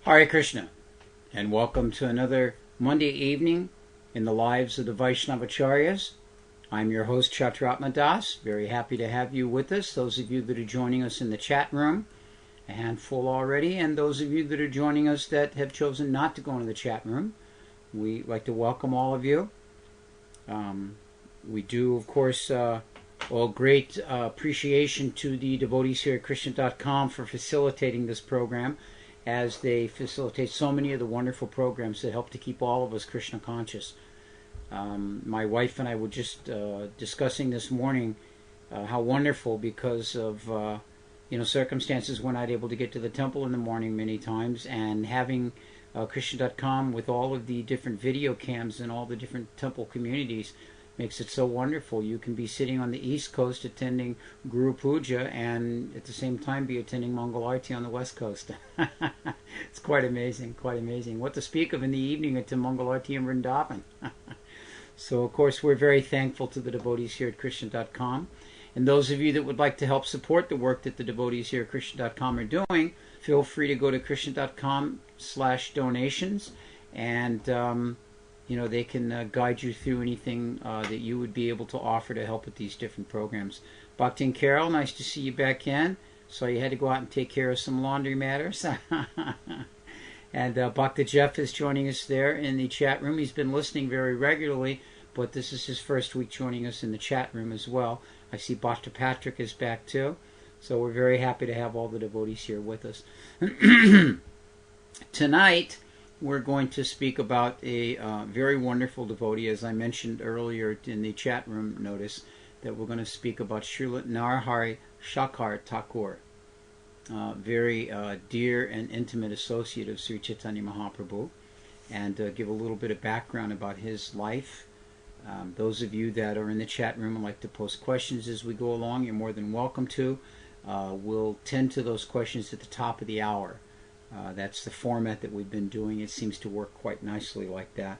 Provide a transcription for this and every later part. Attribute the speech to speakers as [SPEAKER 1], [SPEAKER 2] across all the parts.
[SPEAKER 1] Hare Krishna, and welcome to another Monday evening in the lives of the Vaisnava Acharyas. I'm your host, Chaturatma Das. Very happy to have you with us. Those of you that are joining us in the chat room, a handful already, and those of you that are joining us that have chosen not to go into the chat room, we like to welcome all of you. We do, of course, great appreciation to the devotees here at Krishna.com for facilitating this program, as they facilitate so many of the wonderful programs that help to keep all of us Krishna conscious. My wife and I were just discussing this morning how wonderful, because of circumstances, we're not able to get to the temple in the morning many times, and having Krishna.com with all of the different video cams in all the different temple communities makes it so wonderful. You can be sitting on the East Coast attending Guru Puja and at the same time be attending Mangal Arti on the West Coast. It's quite amazing, quite amazing. What to speak of in the evening at the Mangal Arti in Vrindavan. So, of course, we're very thankful to the devotees here at Krishna.com. And those of you that would like to help support the work that the devotees here at Krishna.com are doing, feel free to go to Krishna.com/donations, and they can guide you through anything that you would be able to offer to help with these different programs. Bhakti and Carol, nice to see you back in. So you had to go out and take care of some laundry matters. And Bhakti Jeff is joining us there in the chat room. He's been listening very regularly, but this is his first week joining us in the chat room as well. I see Bhakti Patrick is back too. So we're very happy to have all the devotees here with us. Tonight, we're going to speak about a very wonderful devotee. As I mentioned earlier in the chat room notice, that we're going to speak about Srila Narahari Sarakara Thakur, very dear and intimate associate of Sri Chaitanya Mahaprabhu, and give a little bit of background about his life. Those of you that are in the chat room and like to post questions as we go along, you're more than welcome to. We'll tend to those questions at the top of the hour. That's the format that we've been doing. It seems to work quite nicely like that.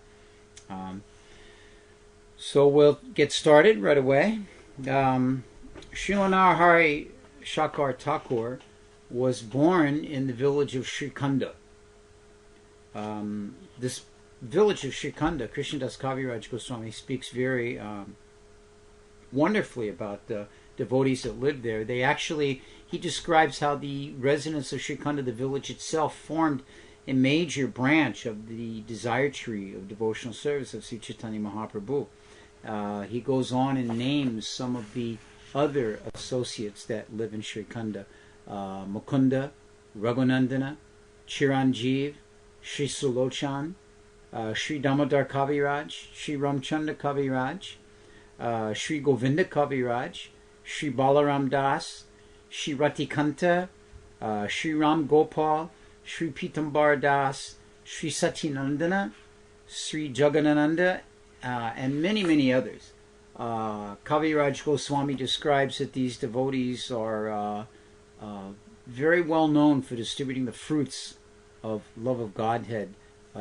[SPEAKER 1] So we'll get started right away. Srila Narahari Sarakara Thakur was born in the village of Srikanda. This village of Srikanda, Krishnadas Kaviraj Goswami speaks very wonderfully about the devotees that lived there. He describes how the residents of Srikanda, the village itself, formed a major branch of the desire tree of devotional service of Sri Chaitanya Mahaprabhu. He goes on and names some of the other associates that live in Srikanda. Mukunda, Raghunandana, Chiranjeev, Sri Sulochan, Sri Damodar Kaviraj, Sri Ramchandra Kaviraj, Sri Govinda Kaviraj, Sri Balaram Das, Sri Ratikanta, Sri Ram Gopal, Sri Pitambar Das, Sri Satyanandana, Sri Jaganananda, and many, many others. Kaviraj Goswami describes that these devotees are very well known for distributing the fruits of love of Godhead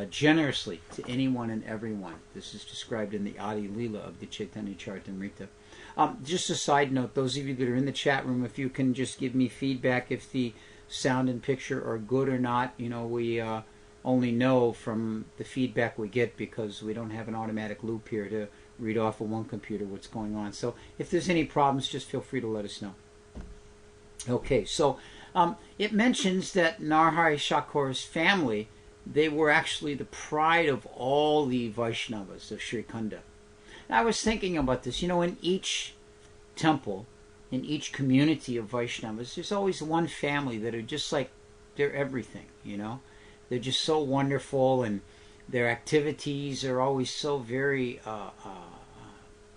[SPEAKER 1] generously to anyone and everyone. This is described in the Adi Leela of the Chaitanya Charitamrita. Just a side note, those of you that are in the chat room, if you can just give me feedback if the sound and picture are good or not. We only know from the feedback we get because we don't have an automatic loop here to read off of one computer what's going on. So if there's any problems, just feel free to let us know. Okay, so it mentions that Narahari Sarakara's family, they were actually the pride of all the Vaishnavas of Srikanda. I was thinking about this. In each temple, in each community of Vaishnavas, there's always one family that are just like, they're everything, They're just so wonderful, and their activities are always so very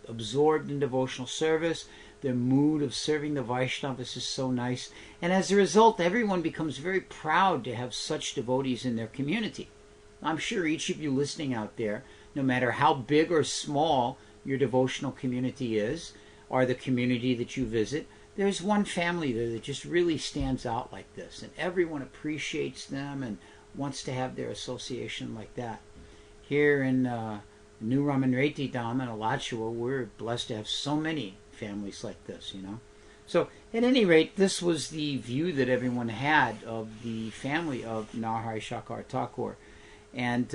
[SPEAKER 1] absorbed in devotional service. Their mood of serving the Vaishnavas is so nice. And as a result, everyone becomes very proud to have such devotees in their community. I'm sure each of you listening out there, no matter how big or small your devotional community is, or the community that you visit, there's one family there that just really stands out like this. And everyone appreciates them and wants to have their association like that. Here in New Ramanreti Dham in Alachua, we're blessed to have so many families like this, So At any rate, this was the view that everyone had of the family of Narahari Sarakara Thakur. And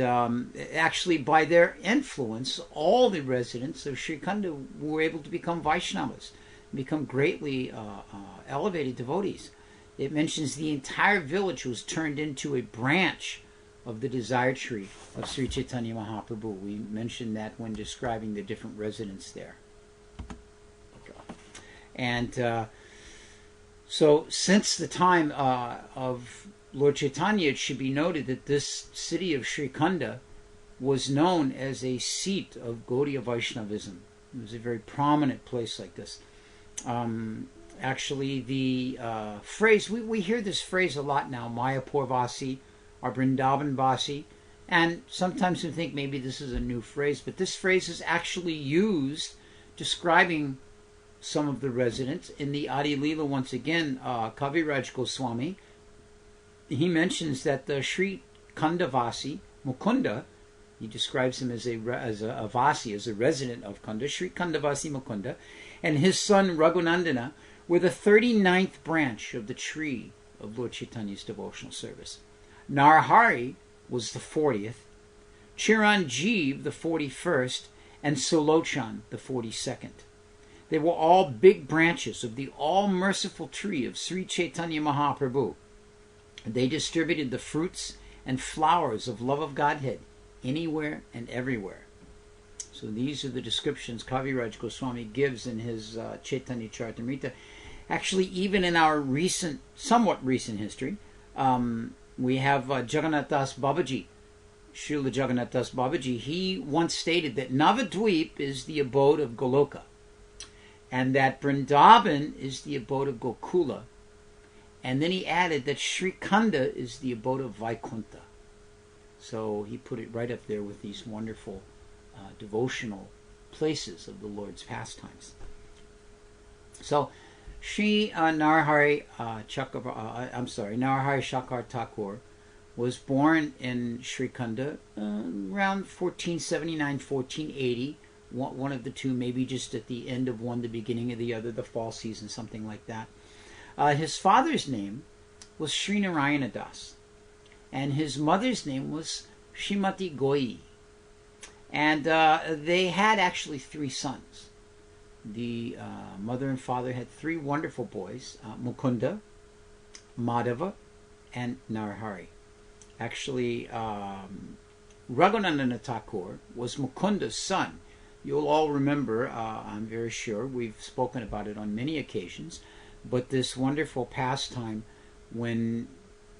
[SPEAKER 1] actually, by their influence, all the residents of Sri Khanda were able to become Vaishnavas, become greatly elevated devotees. It mentions the entire village was turned into a branch of the desire tree of Sri Chaitanya Mahaprabhu. We mentioned that when describing the different residents there. And so since the time of Lord Chaitanya, it should be noted that this city of Sri Khanda was known as a seat of Gaudiya Vaishnavism. It was a very prominent place like this. Actually, the phrase, we hear this phrase a lot now, Mayapur Vasi, or Vrindavan Vasi, and sometimes we think maybe this is a new phrase, but this phrase is actually used describing some of the residents. In the Adi Leela, once again, Kaviraj Goswami, he mentions that the Sri Khandavasi, Mukunda, he describes him as a Vasi, as a resident of Khanda, Sri Khandavasi Mukunda, and his son Raghunandana were the 39th branch of the tree of Lord Chaitanya's devotional service. Narahari was the 40th, Chiranjeev the 41st, and Solochan the 42nd. They were all big branches of the all-merciful tree of Sri Chaitanya Mahaprabhu. They distributed the fruits and flowers of love of Godhead anywhere and everywhere. So these are the descriptions Kaviraj Goswami gives in his Chaitanya Charitamrita. Actually, even in our somewhat recent history, we have Jagannath Das Babaji, Srila Jagannath Das Babaji. He once stated that Navadvip is the abode of Goloka, and that Vrindavan is the abode of Gokula. And then he added that Sri Khanda is the abode of Vaikuntha. So he put it right up there with these wonderful devotional places of the Lord's pastimes. So Sri Narahari Sarakara Thakur was born in Sri Khanda around 1479, 1480. One of the two, maybe just at the end of one, the beginning of the other, the fall season, something like that. His father's name was Sri Narayana Das, and his mother's name was Srimati Goi. And they had actually 3 sons. The mother and father had 3 wonderful boys, Mukunda, Madhava, and Narahari. Actually, Raghunandana Thakur was Mukunda's son. You'll all remember, I'm very sure, we've spoken about it on many occasions, but this wonderful pastime when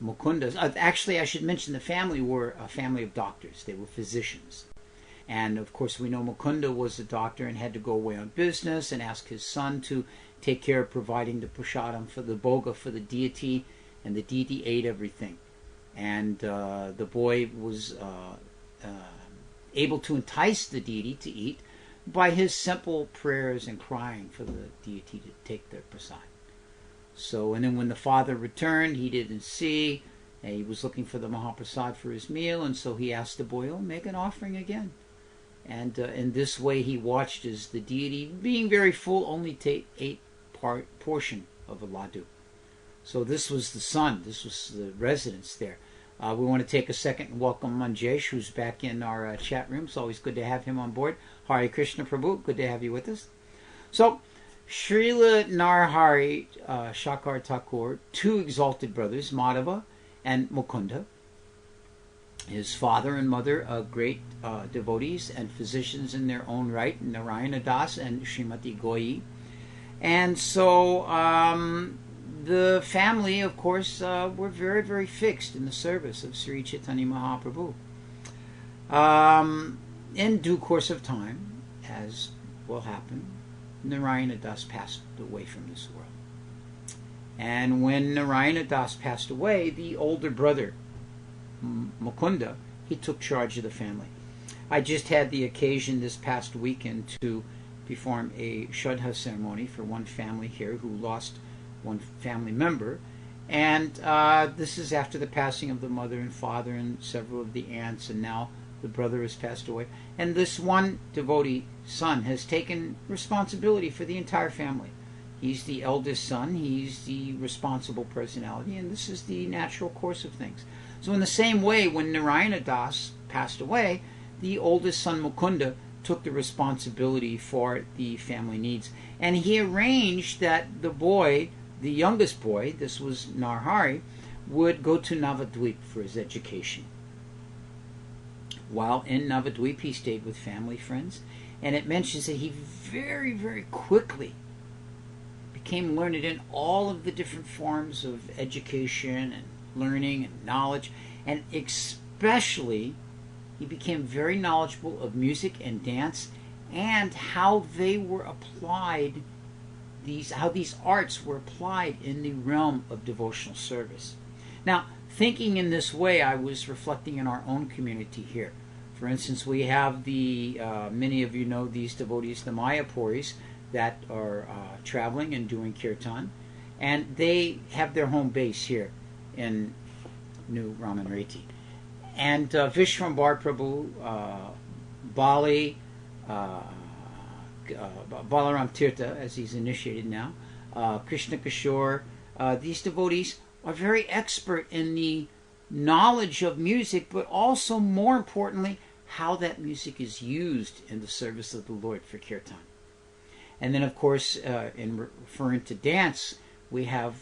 [SPEAKER 1] Mukunda, actually I should mention the family were a family of doctors. They were physicians. And of course we know Mukunda was a doctor and had to go away on business and ask his son to take care of providing the prasadam for the bhoga for the deity, and the deity ate everything. And the boy was able to entice the deity to eat by his simple prayers and crying for the deity to take their prasad. So, and then when the father returned, he didn't see, and he was looking for the Mahaprasad for his meal, and so he asked the boy, make an offering again. And in this way he watched as the deity, being very full, only ate portion of a laddu. So this was the son, this was the residence there. We want to take a second and welcome Manjesh, who's back in our chat room. It's always good to have him on board. Hare Krishna Prabhu, good to have you with us. So, Srila Narahari Sarakara Thakur, 2 exalted brothers, Madhava and Mukunda. His father and mother, great devotees and physicians in their own right, Narayana Das and Srimati Goi. And so the family, of course, were very, very fixed in the service of Sri Chaitanya Mahaprabhu. In due course of time, as will happen, Narayana Das passed away from this world. And when Narayana Das passed away, the older brother, Mukunda, he took charge of the family. I just had the occasion this past weekend to perform a Shraddha ceremony for one family here who lost one family member, and this is after the passing of the mother and father and several of the aunts, and now the brother has passed away, and this one devotee son has taken responsibility for the entire family. He's the eldest son. He's the responsible personality, and this is the natural course of things. So in the same way, when Narayana Das passed away, the oldest son Mukunda took the responsibility for the family needs. And he arranged that the boy, the youngest boy, this was Narahari, would go to Navadvip for his education. While in Navadvip, he stayed with family friends, and it mentions that he very, very quickly became learned in all of the different forms of education and learning and knowledge, and especially he became very knowledgeable of music and dance and how they were applied, how these arts were applied in the realm of devotional service. Now, thinking in this way, I was reflecting in our own community here. For instance, we have many of you know these devotees, the Mayapuris, that are traveling and doing kirtan, and they have their home base here in New Ramanreti. And Vishwambar Prabhu, Bali, Balaram Tirtha, as he's initiated now, Krishna Kishore, these devotees are very expert in the knowledge of music, but also, more importantly, how that music is used in the service of the Lord for kirtan. And then, of course, in referring to dance, we have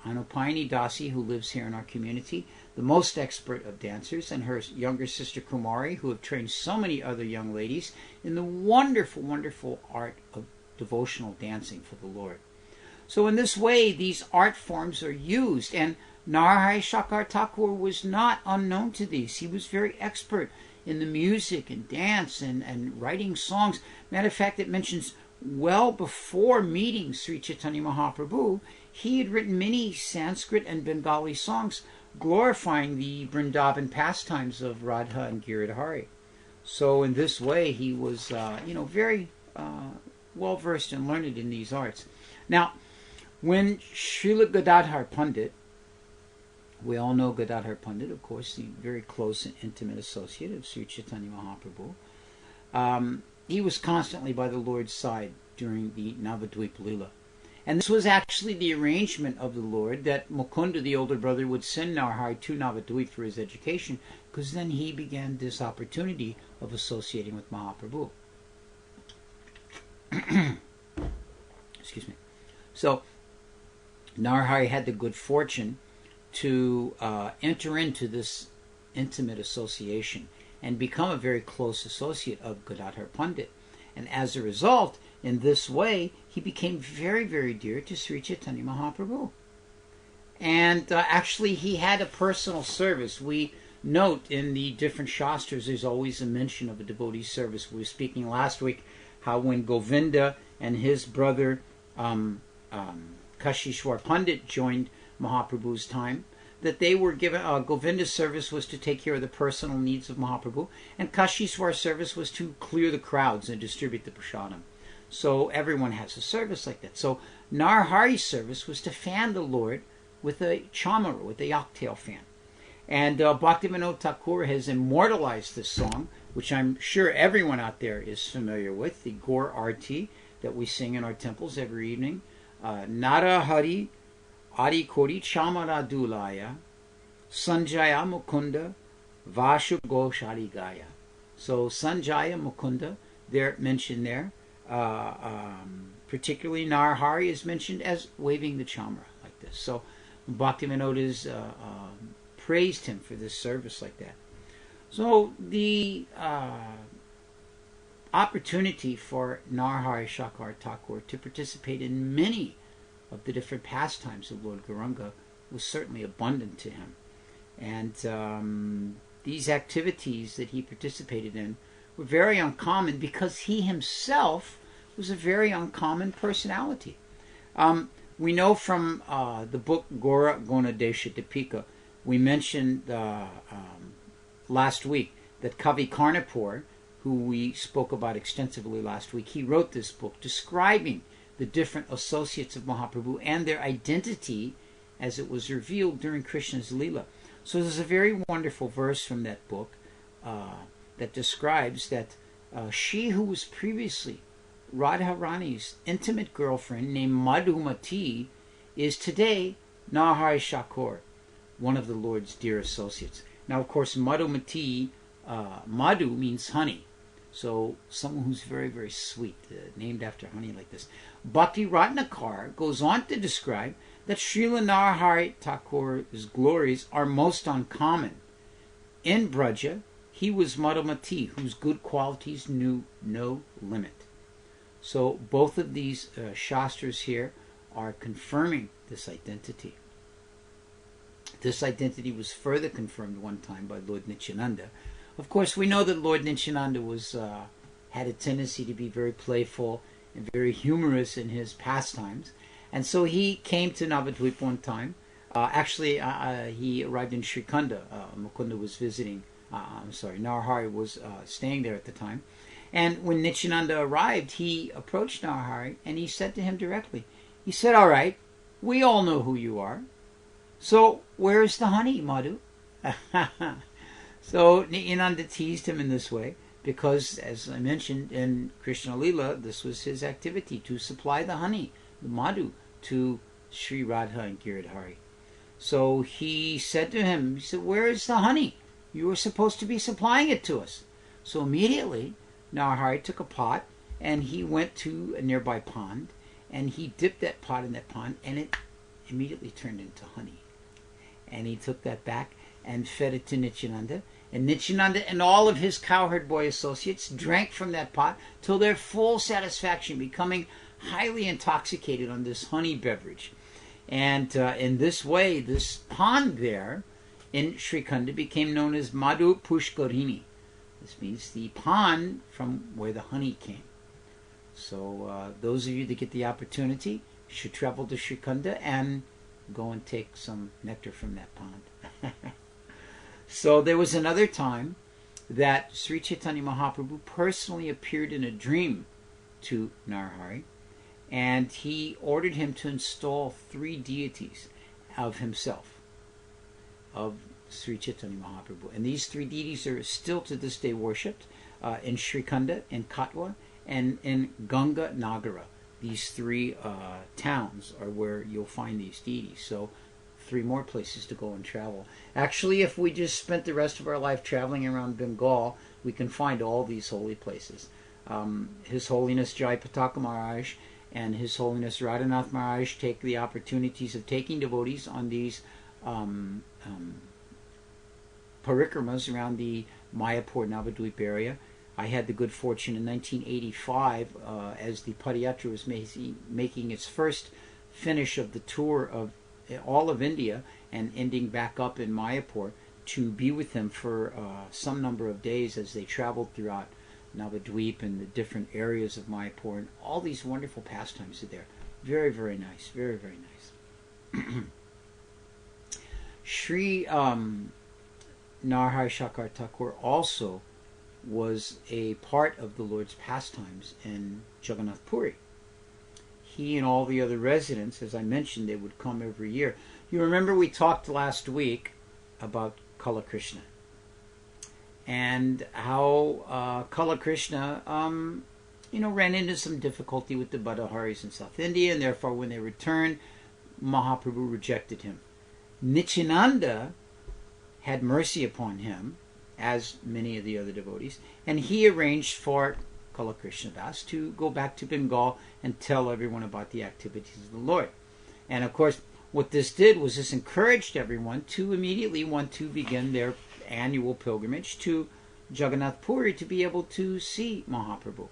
[SPEAKER 1] Anupayani Dasi, who lives here in our community, the most expert of dancers, and her younger sister Kumari, who have trained so many other young ladies in the wonderful, wonderful art of devotional dancing for the Lord. So in this way, these art forms are used, and Narahari Sarakara Thakur was not unknown to these. He was very expert in the music and dance and writing songs. Matter of fact, it mentions well before meeting Sri Chaitanya Mahaprabhu, he had written many Sanskrit and Bengali songs glorifying the Vrindavan pastimes of Radha and Giridhari. So in this way, he was, very well versed and learned in these arts. Now, when Srila Gadadhar Pandit, we all know Gadadhar Pandit, of course, the very close and intimate associate of Sri Chaitanya Mahaprabhu, he was constantly by the Lord's side during the Navadvip Lila. And this was actually the arrangement of the Lord, that Mukunda, the older brother, would send Narahari to Navadvip for his education, because then he began this opportunity of associating with Mahaprabhu. Excuse me. So, Narahari had the good fortune to enter into this intimate association and become a very close associate of Gadadhar Pandit. And as a result, in this way, he became very, very dear to Sri Chaitanya Mahaprabhu. And actually, he had a personal service. We note in the different Shastras, there's always a mention of a devotee service. We were speaking last week how when Govinda and his brother Kashishwar Pandit joined Mahaprabhu's time, that they were given, Govinda's service was to take care of the personal needs of Mahaprabhu, and Kashishwar's service was to clear the crowds and distribute the prasadam. So everyone has a service like that. So Narahari's service was to fan the Lord with a chamara, with a yaktail fan. And Bhaktivinoda Thakur has immortalized this song, which I'm sure everyone out there is familiar with, the Gaur Arti that we sing in our temples every evening. Narahari Adi Kori Chamara Dulaya Sanjaya Mukunda Vashu Goshari Gaya. So Sanjaya Mukunda, they're mentioned there. Particularly Narahari is mentioned as waving the chamara like this. So Bhaktivinoda has praised him for this service like that. So the opportunity for Narahari Sarakara Thakur to participate in many of the different pastimes of Lord Gauranga was certainly abundant to him. And these activities that he participated in were very uncommon because he himself was a very uncommon personality. We know from the book Gora Gona Desha Dipika, we mentioned last week that Kavi Karnapur, who we spoke about extensively last week, he wrote this book describing the different associates of Mahaprabhu and their identity as it was revealed during Krishna's Leela. So there's a very wonderful verse from that book that describes that she who was previously Radharani's intimate girlfriend named Madhumati is today Narahari Sarakara, one of the Lord's dear associates. Now, of course, Madhumati, Madhu means honey. So someone who's very, very sweet, named after honey like this. Bhakti Ratnakar goes on to describe that Srila Narahari Thakur's glories are most uncommon. In Braja, he was Madhumati, whose good qualities knew no limit. So both of these Shastras here are confirming this identity. This identity was further confirmed one time by Lord Nityananda. Of course, we know that Lord Nityananda had a tendency to be very playful and very humorous in his pastimes. And so he came to Navadvip one time. He arrived in Srikunda. Mukunda was visiting. Narahari was staying there at the time. And when Nityananda arrived, he approached Narahari and he said to him directly, he said, "All right, we all know who you are. So where's the honey, Madhu?" So Nityananda teased him in this way because, as I mentioned in Krishna Lila, this was his activity, to supply the honey, the madhu, to Sri Radha and Giridhari. So he said to him, he said, "Where is the honey? You were supposed to be supplying it to us." So immediately, Narahari took a pot and he went to a nearby pond and he dipped that pot in that pond and it immediately turned into honey. And he took that back and fed it to Nityananda. And Nityananda and all of his cowherd boy associates drank from that pot till their full satisfaction, becoming highly intoxicated on this honey beverage. And in this way, this pond there in Srikunda became known as Madhu Pushkarini. This means the pond from where the honey came. So those of you that get the opportunity should travel to Srikunda and go and take some nectar from that pond. So there was another time that Sri Chaitanya Mahaprabhu personally appeared in a dream to Narahari, and he ordered him to install 3 deities of himself, of Sri Chaitanya Mahaprabhu. And these 3 deities are still to this day worshipped in Srikunda, in Katwa, and in Ganga Nagara. These 3 towns are where you'll find these deities. So 3 more places to go and travel. Actually, if we just spent the rest of our life traveling around Bengal, we can find all these holy places. His Holiness Jai Pataka Maharaj and His Holiness Radhanath Maharaj take the opportunities of taking devotees on these parikramas around the Mayapur Navadvip area. I had the good fortune in 1985, as the Padayatra was making its first finish of the tour of all of India and ending back up in Mayapur, to be with them for some number of days as they traveled throughout Navadvip and the different areas of Mayapur, and all these wonderful pastimes are there. Very, very nice. Very, very nice. Sri Narahari Sarakara Thakur also was a part of the Lord's pastimes in Jagannath Puri. He and all the other residents, as I mentioned, they would come every year. You remember we talked last week about Kala Krishna and how Kala Krishna, ran into some difficulty with the Badaharis in South India, and therefore when they returned, Mahaprabhu rejected him. Nityananda had mercy upon him, as many of the other devotees, and he arranged for Kala Krishna Das to go back to Bengal and tell everyone about the activities of the Lord. And of course, what this did was this encouraged everyone to immediately want to begin their annual pilgrimage to Jagannath Puri to be able to see Mahaprabhu.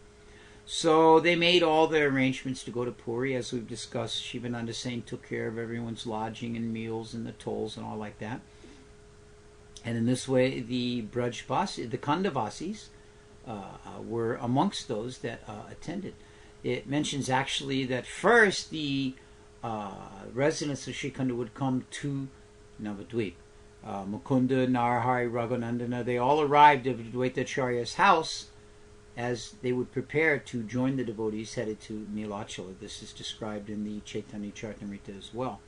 [SPEAKER 1] So they made all their arrangements to go to Puri. As we've discussed, Shivananda Sain took care of everyone's lodging and meals and the tolls and all like that. And in this way, the Brajvasis, the Kandavasis, were amongst those that attended. It mentions actually that first the residents of Srikunda would come to Navadvip. Mukunda, Narahari, Raghunandana, they all arrived at Advaitacharya's house as they would prepare to join the devotees headed to Nilachala. This is described in the Chaitanya Charitamrita as well.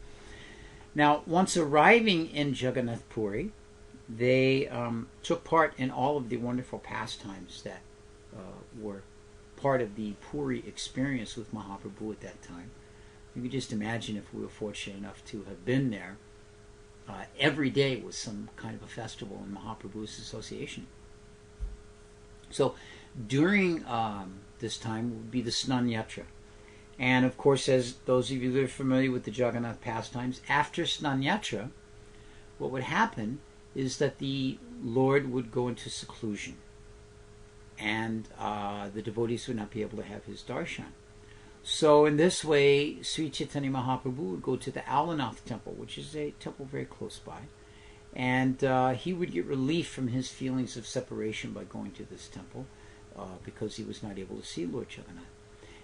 [SPEAKER 1] Now, once arriving in Jagannath Puri, they took part in all of the wonderful pastimes that were part of the Puri experience with Mahaprabhu at that time. You can just imagine if we were fortunate enough to have been there. Every day was some kind of a festival in Mahaprabhu's association. So during this time would be the Snan Yatra. And of course, as those of you that are familiar with the Jagannath pastimes, after Snan Yatra, what would happen is that the Lord would go into seclusion, and the devotees would not be able to have his darshan. So in this way, Sri Chaitanya Mahaprabhu would go to the Alanath temple, which is a temple very close by, and he would get relief from his feelings of separation by going to this temple, because he was not able to see Lord Jagannath.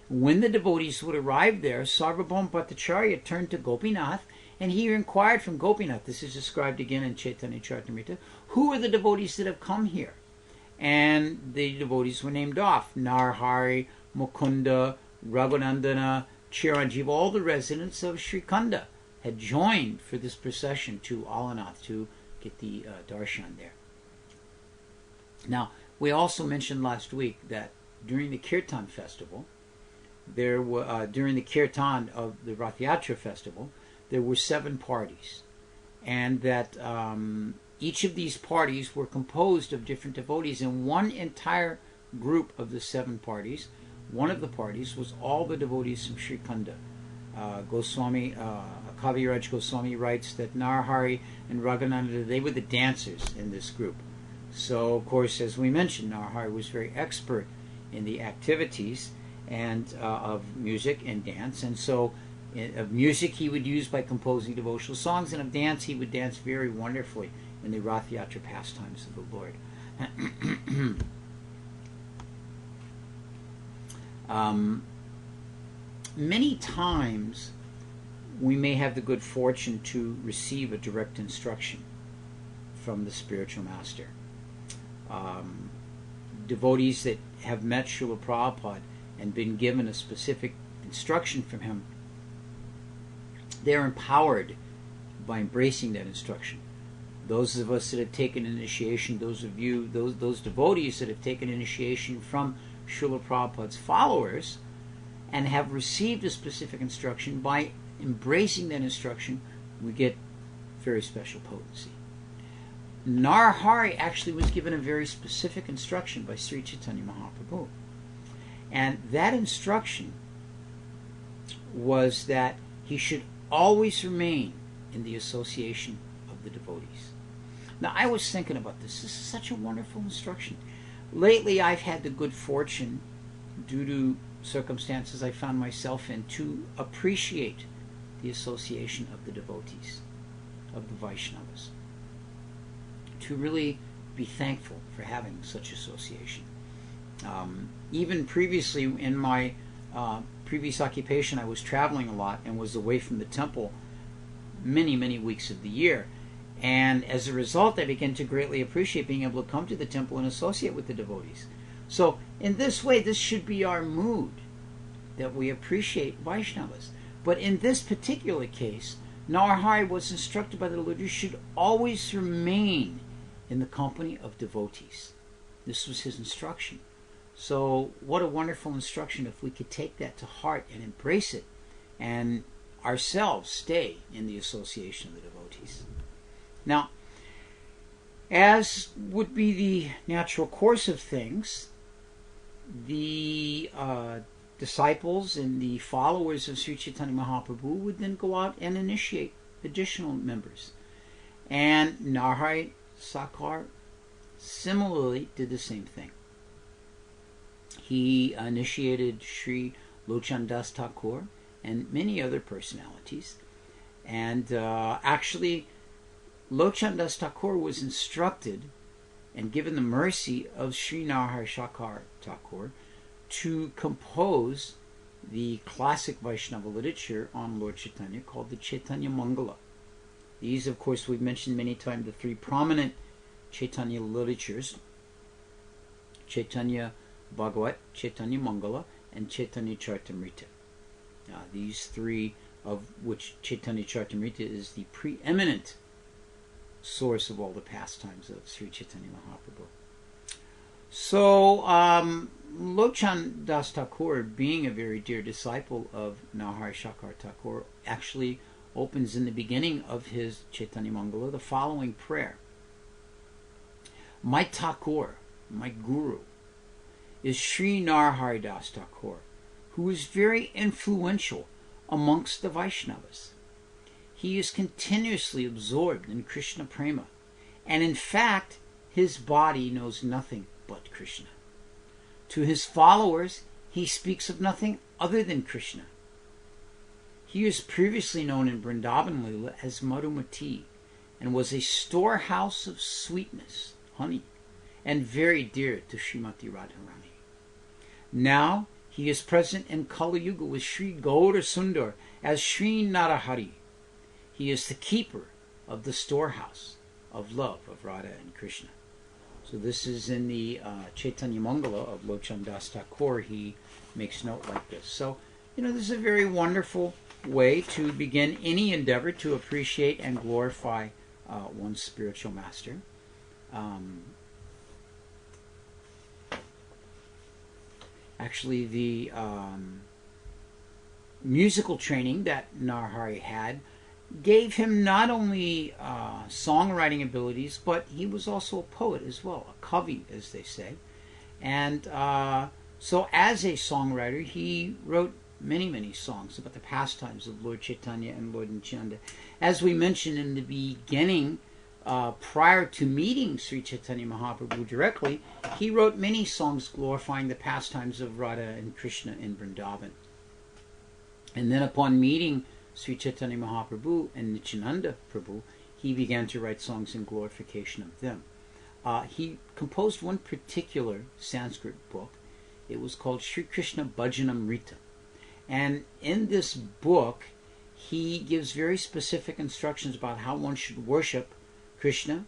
[SPEAKER 1] When the devotees would arrive there, Sarvabhauma Bhattacharya turned to Gopinath, and he inquired from Gopinath, this is described again in Chaitanya Charitamrita, who are the devotees that have come here? And the devotees were named off: Narahari, Mukunda, Raghunandana, Chiranjeeva. All the residents of Srikanda had joined for this procession to Alanath to get the darshan there. Now, we also mentioned last week that during the Kirtan festival, during the Kirtan of the Rath Yatra festival, there were 7 parties, and that each of these parties were composed of different devotees, and one entire group of the 7 parties, one of the parties was all the devotees from Srikanda. Goswami, Kaviraj Goswami writes that Narahari and Raghunandana, they were the dancers in this group. So, of course, as we mentioned, Narahari was very expert in the activities and of music and dance, and so of music he would use by composing devotional songs, and of dance he would dance very wonderfully in the Rath Yatra pastimes of the Lord. Many times we may have the good fortune to receive a direct instruction from the spiritual master. Devotees that have met Srila Prabhupada and been given a specific instruction from him, they're empowered by embracing that instruction. Those of us that have taken initiation, those devotees that have taken initiation from Srila Prabhupada's followers and have received a specific instruction, by embracing that instruction, we get very special potency. Narahari actually was given a very specific instruction by Sri Chaitanya Mahaprabhu. And that instruction was that he should always remain in the association of the devotees. Now, I was thinking about this. This is such a wonderful instruction. Lately, I've had the good fortune, due to circumstances I found myself in, to appreciate the association of the devotees, of the Vaishnavas, to really be thankful for having such association. Even previously, in my previous occupation, I was traveling a lot and was away from the temple many, many weeks of the year. And as a result, I began to greatly appreciate being able to come to the temple and associate with the devotees. So, in this way, this should be our mood, that we appreciate Vaishnavas. But in this particular case, Narahari was instructed by the Lord, you should always remain in the company of devotees. This was his instruction. So, what a wonderful instruction if we could take that to heart and embrace it, and ourselves stay in the association of the devotees. Now, as would be the natural course of things, the disciples and the followers of Sri Chaitanya Mahaprabhu would then go out and initiate additional members. And Narahari Sarakara similarly did the same thing. He initiated Sri Lochandas Thakur and many other personalities. And actually, Lochandas Thakur was instructed and given the mercy of Sri Narahari Sarakara Thakur to compose the classic Vaishnava literature on Lord Chaitanya called the Chaitanya Mangala. These, of course, we've mentioned many times, the 3 prominent Chaitanya literatures: Chaitanya Bhagavat, Chaitanya Mangala, and Chaitanya Charitamrita. These 3, of which Chaitanya Charitamrita is the preeminent source of all the pastimes of Sri Chaitanya Mahaprabhu. So, Lochan Das Thakur, being a very dear disciple of Narahari Sarakara Thakur, actually opens in the beginning of his Chaitanya Mangala the following prayer. My Thakur, my Guru, is Sri Narahari Das Thakur, who is very influential amongst the Vaishnavas. He is continuously absorbed in Krishna Prema, and in fact, his body knows nothing but Krishna. To his followers, he speaks of nothing other than Krishna. He was previously known in Vrindavan Lila as Madhumati, and was a storehouse of sweetness, honey, and very dear to Srimati Radharani. Now, he is present in Kali Yuga with Sri Gaura Sundar as Sri Narahari. He is the keeper of the storehouse of love of Radha and Krishna. So this is in the Chaitanya Mangala of Lochan Das Thakur. He makes note like this. So, this is a very wonderful way to begin any endeavor to appreciate and glorify one's spiritual master. Actually, the musical training that Narahari had gave him not only songwriting abilities, but he was also a poet as well, a kavi, as they say. And so as a songwriter, he wrote many, many songs about the pastimes of Lord Chaitanya and Lord Nityananda. As we mentioned in the beginning, prior to meeting Sri Chaitanya Mahaprabhu directly, he wrote many songs glorifying the pastimes of Radha and Krishna in Vrindavan. And then upon meeting Sri Chaitanya Mahaprabhu and Nityananda Prabhu, he began to write songs in glorification of them. He composed one particular Sanskrit book. It was called Sri Krishna Bhajanamrita. And in this book, he gives very specific instructions about how one should worship Krishna,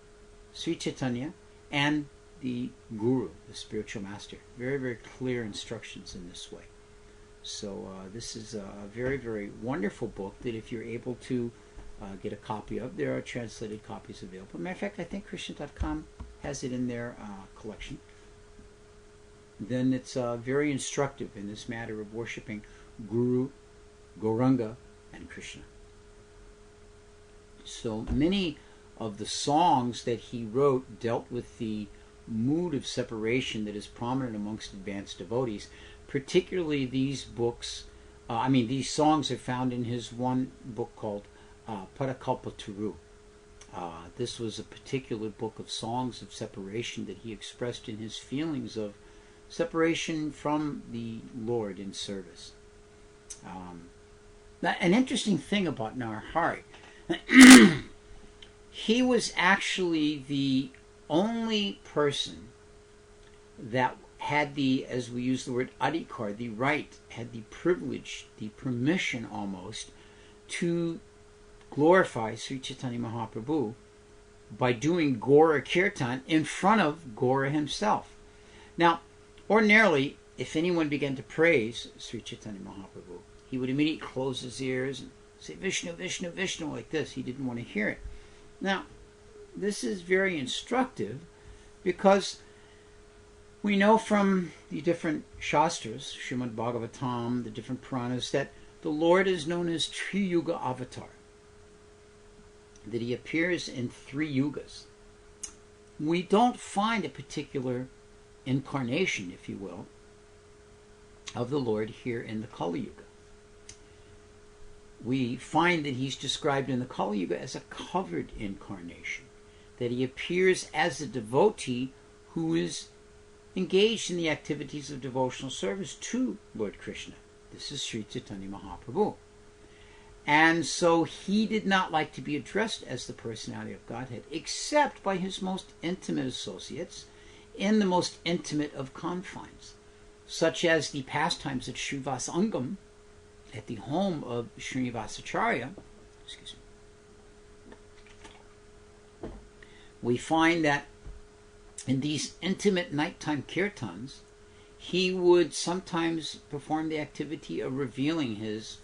[SPEAKER 1] Sri Chaitanya, and the Guru, the spiritual master. Very, very clear instructions in this way. So this is a very, very wonderful book that if you're able to get a copy of, there are translated copies available. Matter of fact, I think Krishna.com has it in their collection. Then it's very instructive in this matter of worshiping Guru, Gauranga, and Krishna. So many of the songs that he wrote dealt with the mood of separation that is prominent amongst advanced devotees. Particularly these books, these songs are found in his one book called Parakalpaturu. This was a particular book of songs of separation that he expressed in his feelings of separation from the Lord in service. Now, an interesting thing about Narahari, he was actually the only person that had the, as we use the word adhikar, the right, had the privilege, the permission almost, to glorify Sri Chaitanya Mahaprabhu by doing Gaura Kirtan in front of Gaura himself. Now, ordinarily, if anyone began to praise Sri Chaitanya Mahaprabhu, he would immediately close his ears and say, Vishnu, Vishnu, Vishnu, like this. He didn't want to hear it. Now, this is very instructive because we know from the different Shastras, Srimad Bhagavatam, the different Puranas, that the Lord is known as Tri-Yuga Avatar, that he appears in 3 yugas. We don't find a particular incarnation, if you will, of the Lord here in the Kali Yuga. We find that he's described in the Kali Yuga as a covered incarnation, that he appears as a devotee who is engaged in the activities of devotional service to Lord Krishna. This is Sri Chaitanya Mahaprabhu. And so he did not like to be addressed as the personality of Godhead, except by his most intimate associates in the most intimate of confines, such as the pastimes at Srivasangam, at the home of Srinivasacharya. Excuse me. We find that in these intimate nighttime kirtans, he would sometimes perform the activity of revealing his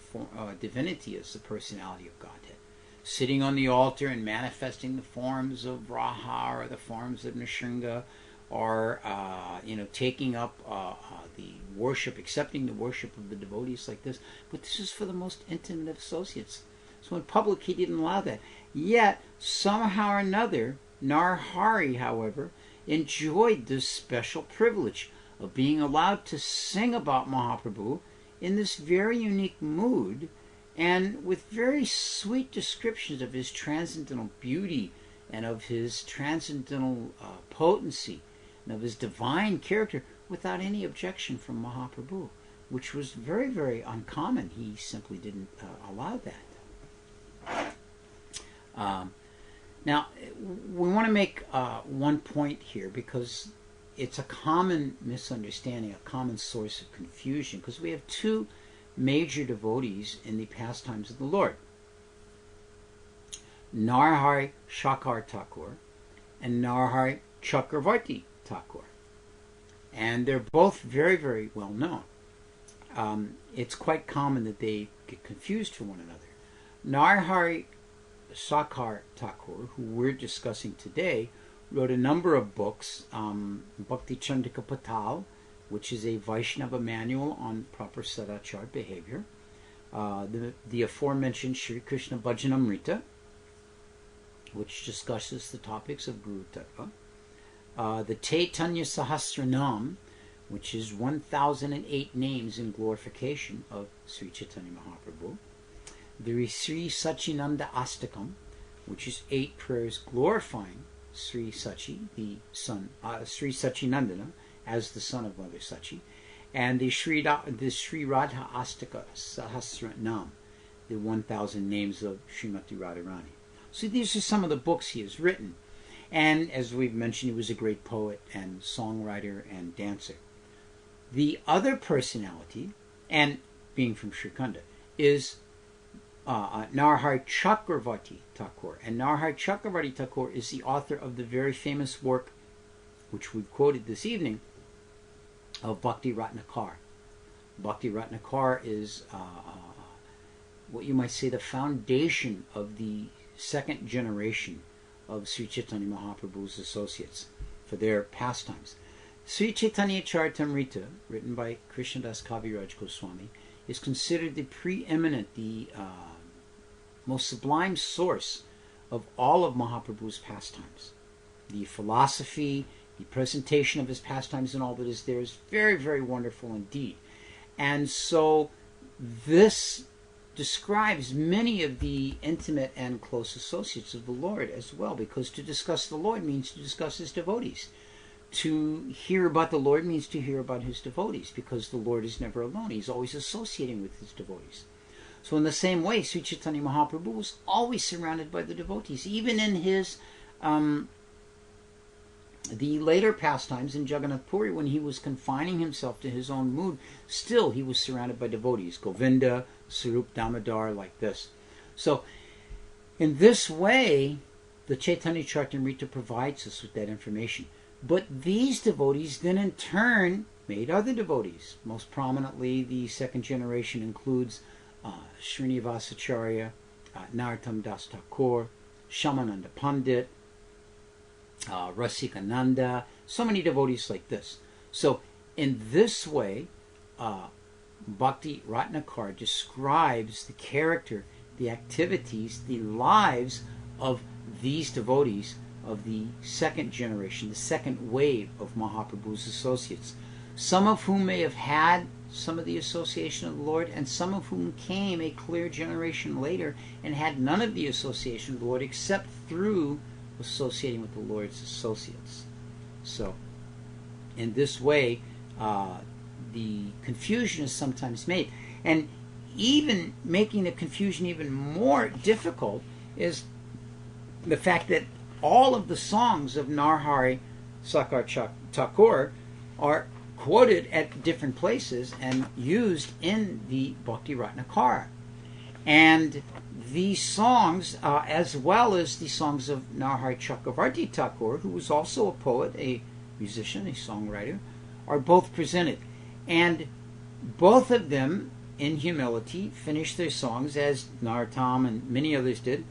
[SPEAKER 1] divinity as the personality of Godhead, sitting on the altar and manifesting the forms of Raha or the forms of Nrsimha, are taking up the worship, accepting the worship of the devotees like this. But this is for the most intimate of associates. So in public, he didn't allow that. Yet, somehow or another, Narahari, however, enjoyed this special privilege of being allowed to sing about Mahaprabhu in this very unique mood and with very sweet descriptions of his transcendental beauty and of his transcendental potency and of his divine character without any objection from Mahaprabhu, which was very, very uncommon. He simply didn't allow that. Now, we want to make one point here because it's a common misunderstanding, a common source of confusion, because we have two major devotees in the pastimes of the Lord. Narahari Sarakara Thakur and Narahari Chakravarti Thakur. And they're both very, very well known. It's quite common that they get confused for one another. Narahari Sarakara Thakur, who we're discussing today, wrote a number of books. Bhakti Chandrika Patal, which is a Vaisnava manual on proper sadachar behavior. The aforementioned Sri Krishna Bhajanamrita, which discusses the topics of Guru Tattva. The Chaitanya Sahasranam, which is 1008 names in glorification of Sri Chaitanya Mahaprabhu. The Sri Sachinanda Astakam, which is 8 prayers glorifying Sri Sachi, the son, Sri Sachinandana, as the son of Mother Sachi, and the Sri Radha Astaka Sahasranam, the 1000 names of Srimati Radharani. So these are some of the books he has written. And as we've mentioned, he was a great poet and songwriter and dancer. The other personality, and being from Sri Khanda, is Narahari Chakravarti Thakur. And Narahari Chakravarti Thakur is the author of the very famous work, which we've quoted this evening, of Bhakti Ratnakar. Bhakti Ratnakar is what you might say the foundation of the second generation of Sri Chaitanya Mahaprabhu's associates for their pastimes. Sri Chaitanya Charitamrita, written by Krishnadas Kaviraj Goswami, is considered the preeminent, the most sublime source of all of Mahaprabhu's pastimes. The philosophy, the presentation of his pastimes and all that is there is very, very wonderful indeed. And so this describes many of the intimate and close associates of the Lord as well, because to discuss the Lord means to discuss his devotees. To hear about the Lord means to hear about his devotees, because the Lord is never alone. He's always associating with his devotees. So in the same way, Sri Chaitanya Mahaprabhu was always surrounded by the devotees. Even in his the later pastimes in Jagannath Puri, when he was confining himself to his own mood, still he was surrounded by devotees. Govinda, Sarup Damodar, like this. So in this way, the Chaitanya Charitamrita provides us with that information. But these devotees then in turn made other devotees. Most prominently, the second generation includes Srinivasacharya, Narottam Das Thakur, Shamananda Pandit, Rasikananda, so many devotees like this. So in this way, Bhakti Ratnakar describes the character, the activities, the lives of these devotees of the second generation, the second wave of Mahaprabhu's associates, some of whom may have had some of the association of the Lord, and some of whom came a clear generation later and had none of the association of the Lord except through associating with the Lord's associates. So, in this way, the confusion is sometimes made. And even making the confusion even more difficult is the fact that all of the songs of Narahari Sarakara Thakur are quoted at different places and used in the Bhakti Ratnakara. And these songs, as well as the songs of Narahari Chakravarti Thakur, who was also a poet, a musician, a songwriter, are both presented. And both of them, in humility, finished their songs, as Narottam and many others did.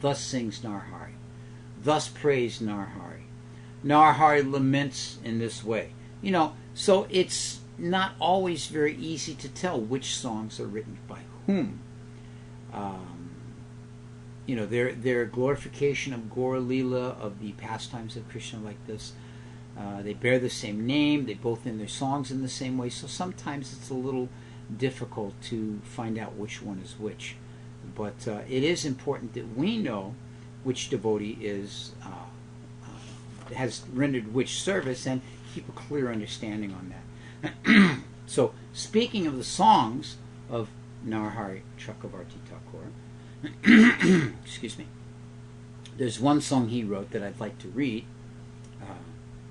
[SPEAKER 1] Thus sings Narahari. Thus prays Narahari. Narahari laments in this way. So it's not always very easy to tell which songs are written by whom. Their glorification of Gaura Lila, of the pastimes of Krishna like this, they bear the same name, they both end their songs in the same way, so sometimes it's a little difficult to find out which one is which. But it is important that we know which devotee has rendered which service, and keep a clear understanding on that. So, speaking of the songs of Narahari Chakravarti Thakur, excuse me, there's one song he wrote that I'd like to read.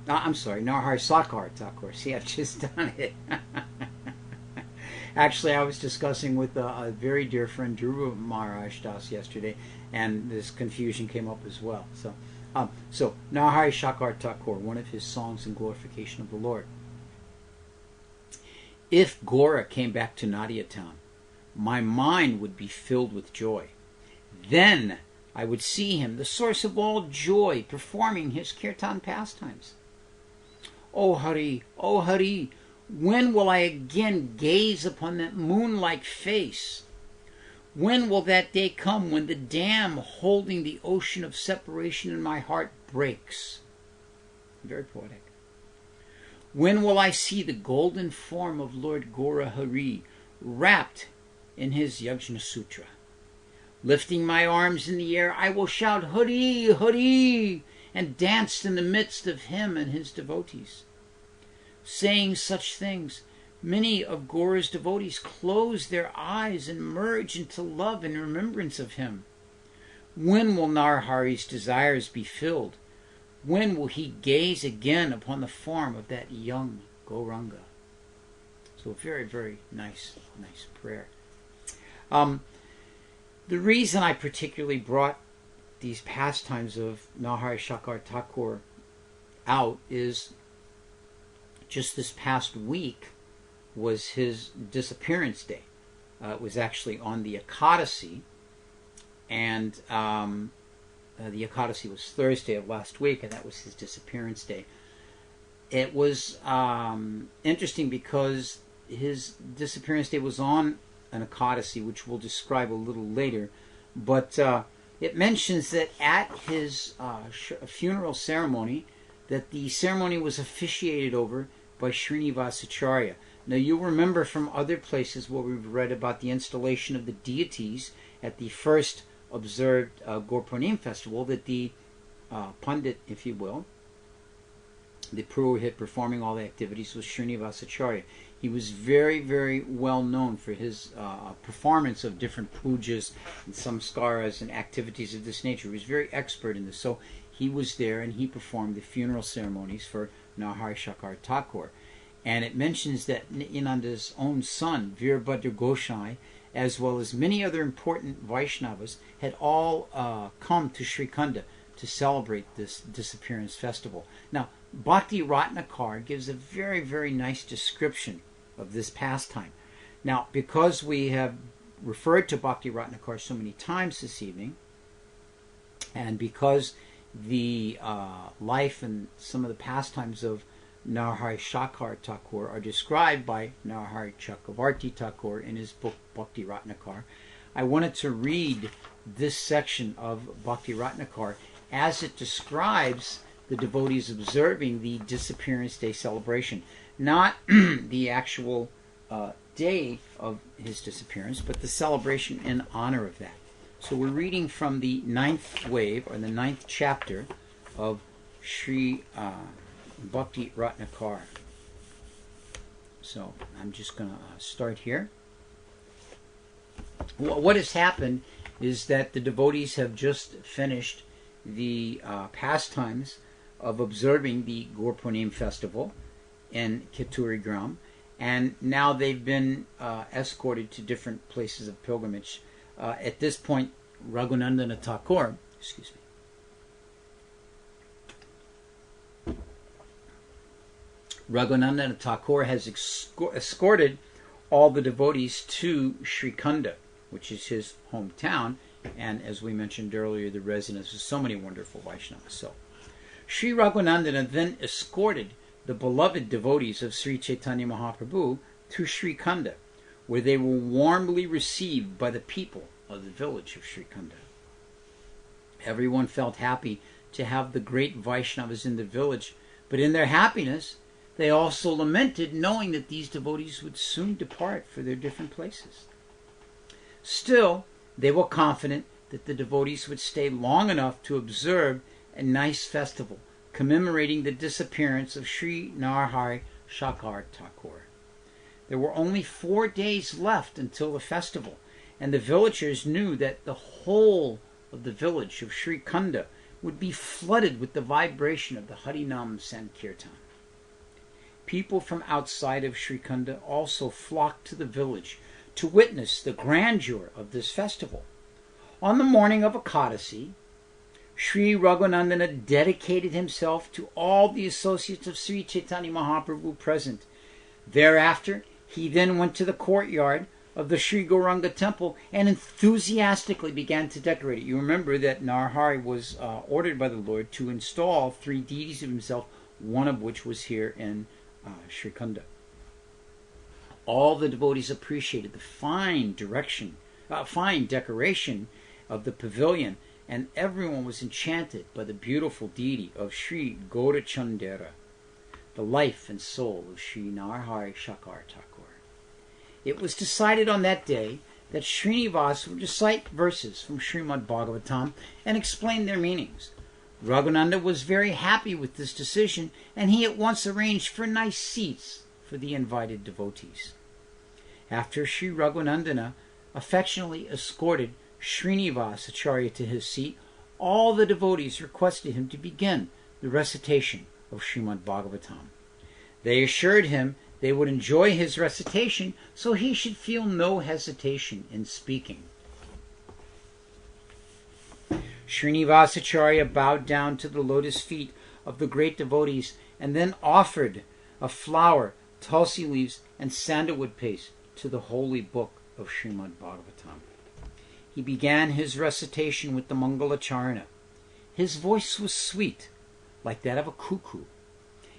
[SPEAKER 1] I'm sorry, Narahari Sarakara Thakur. See, I've just done it. Actually, I was discussing with a very dear friend, Dhruva Maharaj Das, yesterday, and this confusion came up as well. So Narahari Sarakara Thakur, one of his songs in glorification of the Lord. If Gaura came back to Nadia town, my mind would be filled with joy. Then I would see him, the source of all joy, performing his kirtan pastimes. O Hari, when will I again gaze upon that moon-like face? When will that day come when the dam holding the ocean of separation in my heart breaks? Very poetic. When will I see the golden form of Lord Gaura Hari wrapped in his Yajna Sutra? Lifting my arms in the air, I will shout, Hari, Hari, and dance in the midst of him and his devotees. Saying such things, many of Gaura's devotees close their eyes and merge into love and remembrance of him. When will Narahari's desires be filled? When will he gaze again upon the form of that young Gauranga? So very, very nice prayer. The reason I particularly brought these pastimes of Narahari Sarakara Thakur out is just this past week was his disappearance day. It was actually on the Ekadasi, and the Ekadasi was Thursday of last week, and that was his disappearance day. It was interesting because his disappearance day was on an Ekadasi, which we'll describe a little later, but it mentions that at his funeral ceremony, that the ceremony was officiated over by Srinivasacharya. Now, you'll remember from other places where we've read about the installation of the deities at the first observed Gaur festival, that the Pandit, if you will, the Purohit performing all the activities, was Srinivasacharya. He was very, very well known for his performance of different pujas and samskaras and activities of this nature. He was very expert in this. So he was there and he performed the funeral ceremonies for Narahari Sarakara Thakur. And it mentions that Nityananda's own son, Virabhadra Gosai, as well as many other important Vaishnavas, had all come to Srikhanda to celebrate this disappearance festival. Now, Bhakti Ratnakar gives a very, very nice description of this pastime. Now, because we have referred to Bhakti Ratnakar so many times this evening, and because the life and some of the pastimes of Narahari Sarakara Thakur are described by Narahari Chakravarti Thakur in his book Bhakti Ratnakar, I wanted to read this section of Bhakti Ratnakar as it describes the devotees observing the disappearance day celebration. Not the actual day of his disappearance, but the celebration in honor of that. So we're reading from the 9th wave, or the 9th chapter of Sri Bhakti Ratnakar. So I'm just going to start here. What has happened is that the devotees have just finished the pastimes of observing the Gaur Purnima festival in Keturigram, and now they've been escorted to different places of pilgrimage. At this point, Raghunandana Thakur, Raghunandana Thakur has escorted all the devotees to Srikhanda, which is his hometown, and as we mentioned earlier, the residence of so many wonderful Vaishnavas. So, Sri Raghunandana then escorted the beloved devotees of Sri Chaitanya Mahaprabhu to Sri Khanda, where they were warmly received by the people of the village of Sri Khanda. Everyone felt happy to have the great Vaishnavas in the village, but in their happiness, they also lamented knowing that these devotees would soon depart for their different places. Still, they were confident that the devotees would stay long enough to observe a nice festival commemorating the disappearance of Sri Narahari Sarakara Thakur. There were only 4 days left until the festival, and the villagers knew that the whole of the village of Sri Khanda would be flooded with the vibration of the Harinam Sankirtan. People from outside of Sri Khanda also flocked to the village to witness the grandeur of this festival. On the morning of Ekadasi, Sri Raghunandana dedicated himself to all the associates of Sri Chaitanya Mahaprabhu present. Thereafter, he then went to the courtyard of the Sri Gauranga temple and enthusiastically began to decorate it. You remember that Narahari was ordered by the Lord to install 3 deities of himself, one of which was here in Sri Khanda. All the devotees appreciated the fine decoration of the pavilion, and everyone was enchanted by the beautiful deity of Sri Gaurachandra, the life and soul of Sri Narahari Sarakara Thakur. It was decided on that day that Srinivas would recite verses from Srimad Bhagavatam and explain their meanings. Raghunanda was very happy with this decision, and he at once arranged for nice seats for the invited devotees. After Sri Raghunandana affectionately escorted Srinivas Acharya to his seat, all the devotees requested him to begin the recitation of Srimad Bhagavatam. They assured him they would enjoy his recitation, so he should feel no hesitation in speaking. Srinivas Acharya bowed down to the lotus feet of the great devotees and then offered a flower, tulsi leaves, and sandalwood paste to the holy book of Srimad Bhagavatam. He began his recitation with the Mangalacharana. His voice was sweet, like that of a cuckoo,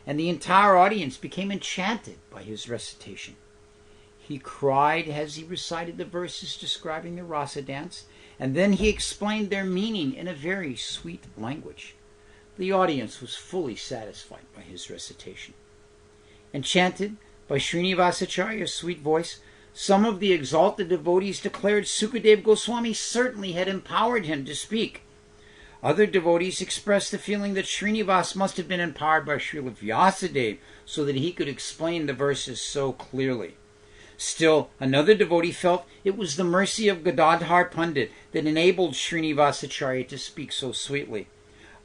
[SPEAKER 1] and the entire audience became enchanted by his recitation. He cried as he recited the verses describing the rasa dance, and then he explained their meaning in a very sweet language. The audience was fully satisfied by his recitation. Enchanted by Srinivas Acharya's sweet voice, some of the exalted devotees declared Sukadeva Goswami certainly had empowered him to speak. Other devotees expressed the feeling that Srinivas must have been empowered by Srila Vyasadeva so that he could explain the verses so clearly. Still, another devotee felt it was the mercy of Gadadhar Pandit that enabled Srinivas Acharya to speak so sweetly.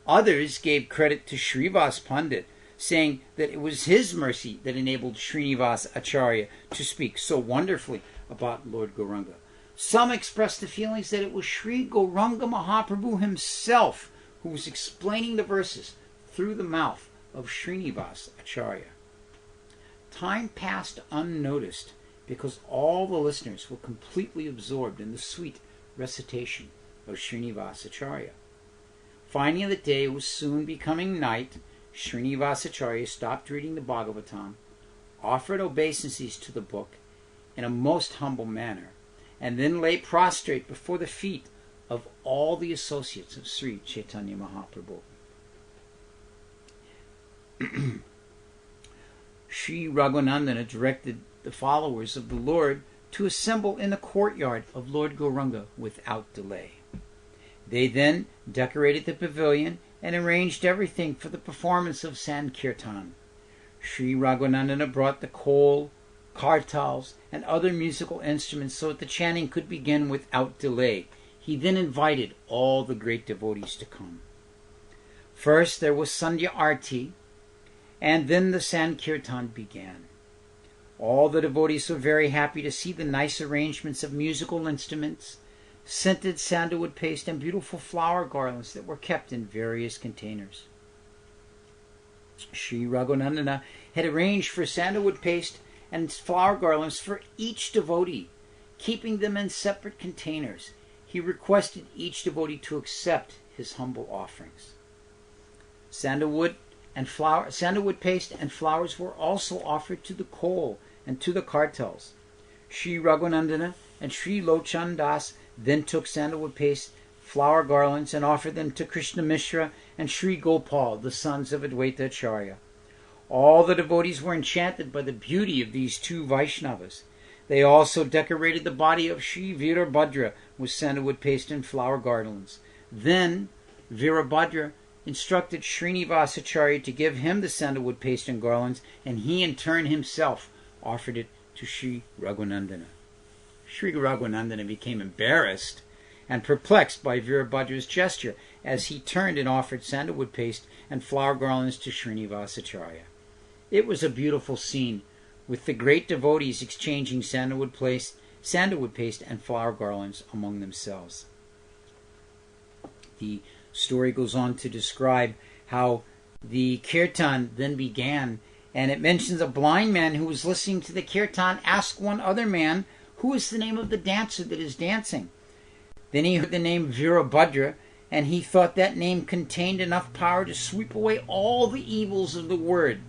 [SPEAKER 1] Others gave credit to Srivas Pandit, saying that it was his mercy that enabled Srinivas Acharya to speak so wonderfully about Lord Gauranga. Some expressed the feelings that it was Sri Gauranga Mahaprabhu himself who was explaining the verses through the mouth of Srinivas Acharya. Time passed unnoticed because all the listeners were completely absorbed in the sweet recitation of Srinivas Acharya. Finding that the day was soon becoming night, Srinivas Acharya stopped reading the Bhagavatam, offered obeisances to the book in a most humble manner, and then lay prostrate before the feet of all the associates of Sri Chaitanya Mahaprabhu. Sri Raghunandana directed the followers of the Lord to assemble in the courtyard of Lord Gauranga without delay. They then decorated the pavilion and arranged everything for the performance of Sankirtan. Sri Raghunandana brought the kol, kartals, and other musical instruments so that the chanting could begin without delay. He then invited all the great devotees to come. First there was Sandhya Arti, and then the Sankirtan began. All the devotees were very happy to see the nice arrangements of musical instruments, scented sandalwood paste, and beautiful flower garlands that were kept in various containers. Sri Raghunandana had arranged for sandalwood paste and flower garlands for each devotee, keeping them in separate containers. He requested each devotee to accept his humble offerings. Sandalwood paste and flowers were also offered to the coal and to the cartels. Sri Raghunandana and Sri Lochan Das then took sandalwood paste, flower garlands, and offered them to Krishna Mishra and Sri Gopal, the sons of Advaita Acharya. All the devotees were enchanted by the beauty of these two Vaishnavas. They also decorated the body of Sri Virabhadra with sandalwood paste and flower garlands. Then Virabhadra instructed Srinivas Acharya to give him the sandalwood paste and garlands, and he in turn himself offered it to Sri Raghunandana. Sri Raghunandana became embarrassed and perplexed by Virabhadra's gesture as he turned and offered sandalwood paste and flower garlands to Srinivas Acharya. It was a beautiful scene, with the great devotees exchanging sandalwood paste and flower garlands among themselves. The story goes on to describe how the kirtan then began, and it mentions a blind man who was listening to the kirtan ask one other man, "Who is the name of the dancer that is dancing?" Then he heard the name Virabhadra, and he thought that name contained enough power to sweep away all the evils of the world.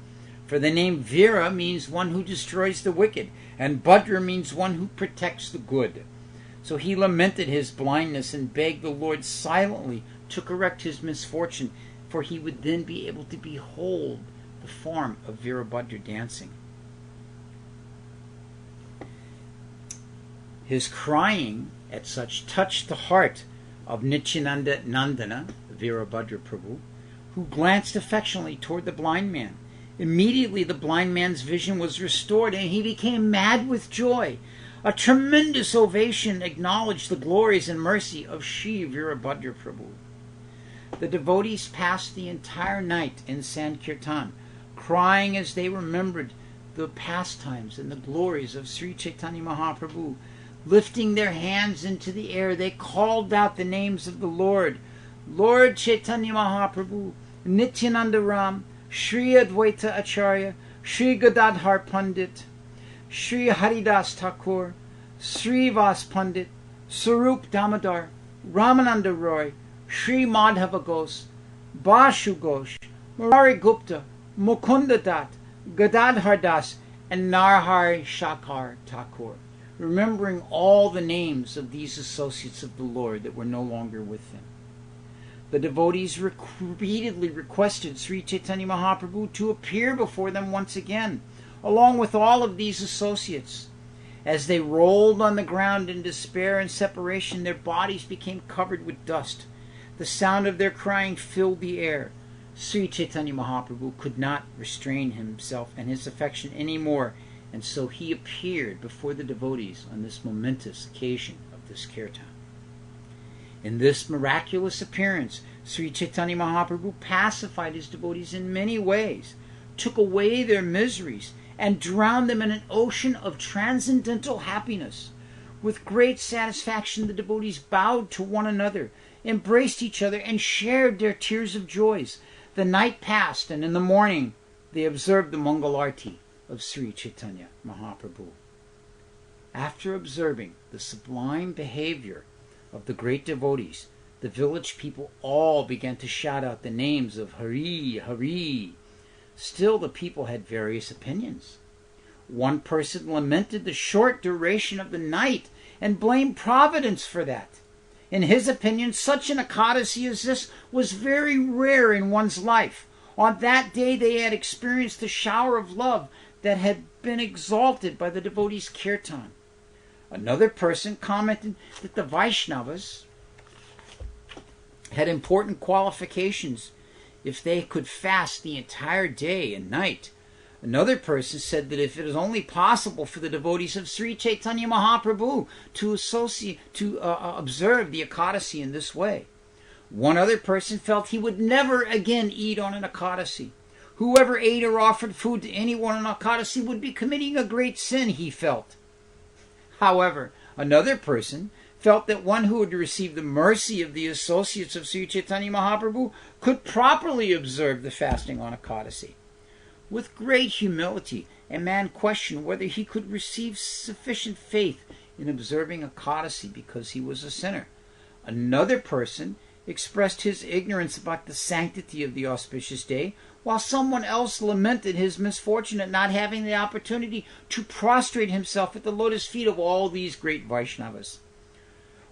[SPEAKER 1] For the name Vira means one who destroys the wicked, and Bhadra means one who protects the good. So he lamented his blindness and begged the Lord silently to correct his misfortune, for he would then be able to behold the form of Virabhadra dancing. His crying at such touched the heart of Nityananda Nandana, Virabhadra Prabhu, who glanced affectionately toward the blind man. Immediately the blind man's vision was restored, and he became mad with joy. A tremendous ovation acknowledged the glories and mercy of Sri Virabhadra Prabhu. The devotees passed the entire night in Sankirtan, crying as they remembered the pastimes and the glories of Sri Chaitanya Mahaprabhu. Lifting their hands into the air, they called out the names of the Lord. Lord Chaitanya Mahaprabhu, Nityananda Ram, Sri Advaita Acharya, Sri Gadadhar Pandit, Sri Haridas Thakur, Sri Vas Pandit, Sarup Damodar, Ramananda Roy, Sri Madhava Ghosh, Bashu Ghosh, Murari Gupta, Mukunda Dat, Gadadhar Das, and Narahari Sarakara Thakur, remembering all the names of these associates of the Lord that were no longer with them. The devotees repeatedly requested Sri Chaitanya Mahaprabhu to appear before them once again, along with all of these associates. As they rolled on the ground in despair and separation, their bodies became covered with dust. The sound of their crying filled the air. Sri Chaitanya Mahaprabhu could not restrain himself and his affection any more, and so he appeared before the devotees on this momentous occasion of this kirtan. In this miraculous appearance, Sri Chaitanya Mahaprabhu pacified his devotees in many ways, took away their miseries, and drowned them in an ocean of transcendental happiness. With great satisfaction, the devotees bowed to one another, embraced each other, and shared their tears of joys. The night passed, and in the morning they observed the Mangalarti of Sri Chaitanya Mahaprabhu. After observing the sublime behavior of the great devotees, the village people all began to shout out the names of Hari, Hari. Still, the people had various opinions. One person lamented the short duration of the night and blamed Providence for that. In his opinion, such an Ekadasi as this was very rare in one's life. On that day they had experienced the shower of love that had been exalted by the devotees' kirtan. Another person commented that the Vaishnavas had important qualifications if they could fast the entire day and night. Another person said that if it is only possible for the devotees of Sri Chaitanya Mahaprabhu to observe the Ekadasi in this way. One other person felt he would never again eat on an Ekadasi. Whoever ate or offered food to anyone on Ekadasi would be committing a great sin, he felt. However, another person felt that one who would receive the mercy of the associates of Sri Chaitanya Mahaprabhu could properly observe the fasting on Ekadasi. With great humility, a man questioned whether he could receive sufficient faith in observing Ekadasi because he was a sinner. Another person expressed his ignorance about the sanctity of the auspicious day, while someone else lamented his misfortune at not having the opportunity to prostrate himself at the lotus feet of all these great Vaishnavas.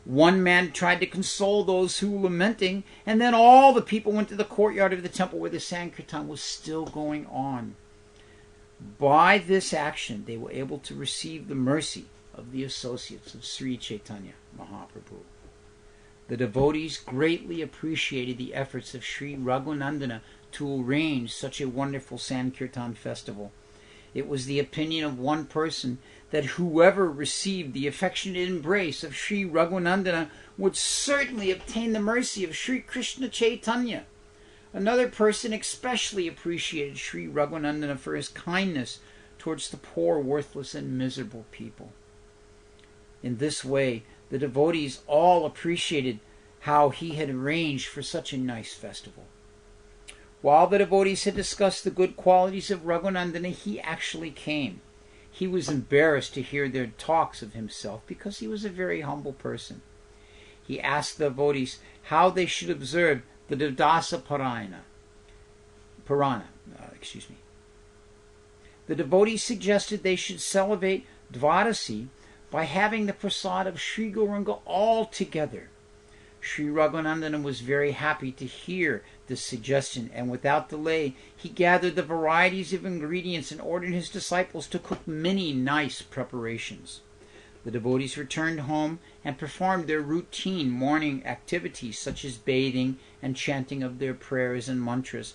[SPEAKER 1] One man tried to console those who were lamenting, and then all the people went to the courtyard of the temple where the Sankirtan was still going on. By this action, they were able to receive the mercy of the associates of Sri Chaitanya Mahaprabhu. The devotees greatly appreciated the efforts of Sri Raghunandana to arrange such a wonderful Sankirtan festival. It was the opinion of one person that whoever received the affectionate embrace of Sri Raghunandana would certainly obtain the mercy of Sri Krishna Chaitanya. Another person especially appreciated Sri Raghunandana for his kindness towards the poor, worthless, and miserable people. In this way, the devotees all appreciated how he had arranged for such a nice festival. While the devotees had discussed the good qualities of Raghunandana, he actually came. He was embarrassed to hear their talks of himself because he was a very humble person. He asked the devotees how they should observe the dasa Parana. The devotees suggested they should celebrate Dvadasi by having the prasad of Sri Gauranga all together. Sri Raghunandana was very happy to hear this suggestion, and without delay he gathered the varieties of ingredients and ordered his disciples to cook many nice preparations. The devotees returned home and performed their routine morning activities such as bathing and chanting of their prayers and mantras.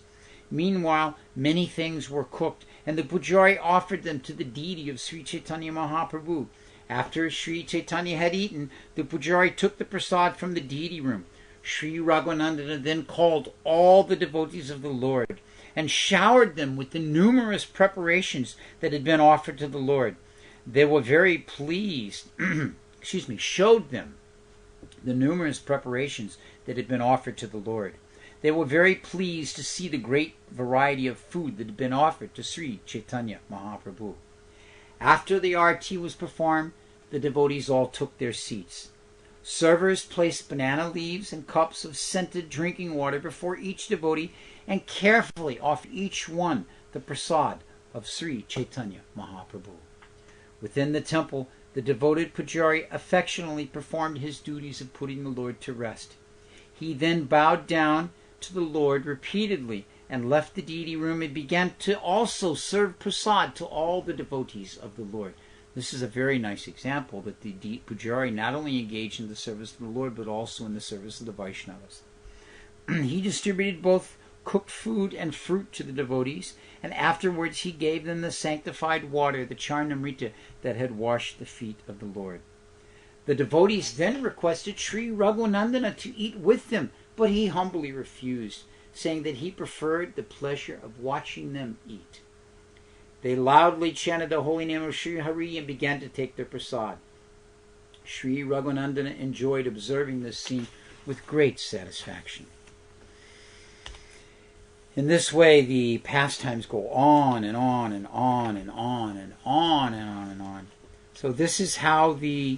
[SPEAKER 1] Meanwhile, many things were cooked, and the pujari offered them to the deity of Sri Chaitanya Mahaprabhu. After Sri Chaitanya had eaten, the pujari took the prasad from the deity room. Sri Raghunandana then called all the devotees of the Lord and showered them with the numerous preparations that had been offered to the Lord. They were very pleased, showed them the numerous preparations that had been offered to the Lord. They were very pleased to see the great variety of food that had been offered to Sri Chaitanya Mahaprabhu. After the arati was performed, the devotees all took their seats. Servers placed banana leaves and cups of scented drinking water before each devotee and carefully offered each one the prasad of Sri Chaitanya Mahaprabhu. Within the temple, the devoted pujari affectionately performed his duties of putting the Lord to rest. He then bowed down to the Lord repeatedly and left the deity room and began to also serve prasad to all the devotees of the Lord. This is a very nice example that the pujari not only engaged in the service of the Lord but also in the service of the Vaishnavas. He distributed both cooked food and fruit to the devotees, and afterwards he gave them the sanctified water, the Charnamrita, that had washed the feet of the Lord. The devotees then requested Sri Raghunandana to eat with them, but he humbly refused, saying that he preferred the pleasure of watching them eat. They loudly chanted the holy name of Sri Hari and began to take their prasad. Sri Raghunandana enjoyed observing this scene with great satisfaction. In this way, the pastimes go on and on and on and on and on and on and on. So this is how the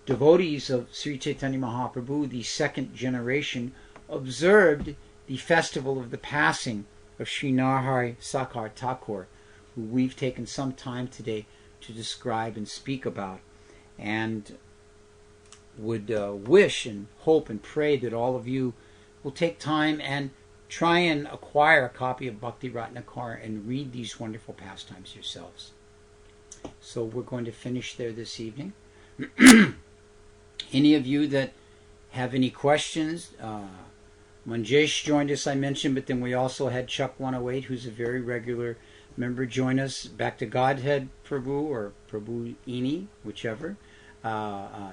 [SPEAKER 1] devotees of Sri Chaitanya Mahaprabhu, the second generation, observed the festival of the passing of Sri Narahari Sarakara Thakur, who we've taken some time today to describe and speak about, and would wish and hope and pray that all of you will take time and try and acquire a copy of Bhakti Ratnakara and read these wonderful pastimes yourselves. So we're going to finish there this evening. Any of you that have any questions, Manjesh joined us, I mentioned, but then we also had Chuck 108, who's a very regular member, join us. Back to Godhead Prabhu, or Prabhu Ini, whichever,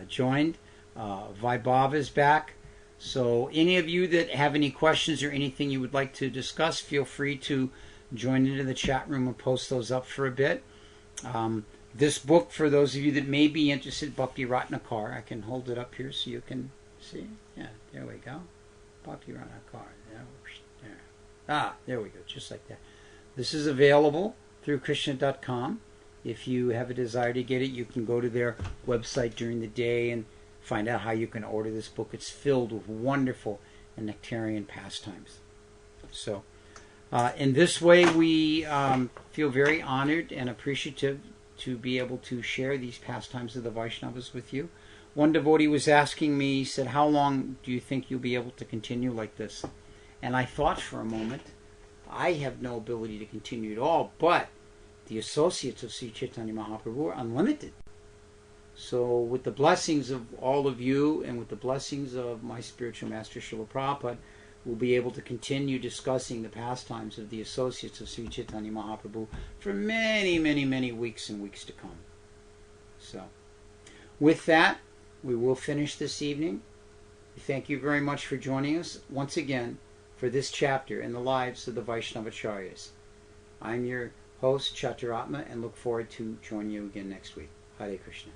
[SPEAKER 1] joined. Vaibhav is back. So any of you that have any questions or anything you would like to discuss, feel free to join into the chat room and post those up for a bit. This book, for those of you that may be interested, Bhakti Ratnakara, I can hold it up here so you can see. Yeah, there we go. Bhakti Ratnakara. There. There we go, just like that. This is available through Krishna.com. If you have a desire to get it, you can go to their website during the day and find out how you can order this book. It's filled with wonderful and nectarian pastimes. So, in this way, we feel very honored and appreciative to be able to share these pastimes of the Vaishnavas with you. One devotee was asking me, he said, how long do you think you'll be able to continue like this? And I thought for a moment, I have no ability to continue at all, but the associates of Sri Chaitanya Mahaprabhu are unlimited. So with the blessings of all of you and with the blessings of my spiritual master Srila Prabhupada, we'll be able to continue discussing the pastimes of the associates of Sri Chaitanya Mahaprabhu for many, many, many weeks and weeks to come. So with that, we will finish this evening. Thank you very much for joining us once again for this chapter in the lives of the Vaishnavacharyas. I'm your host, Chaturatma, and look forward to joining you again next week. Hare Krishna.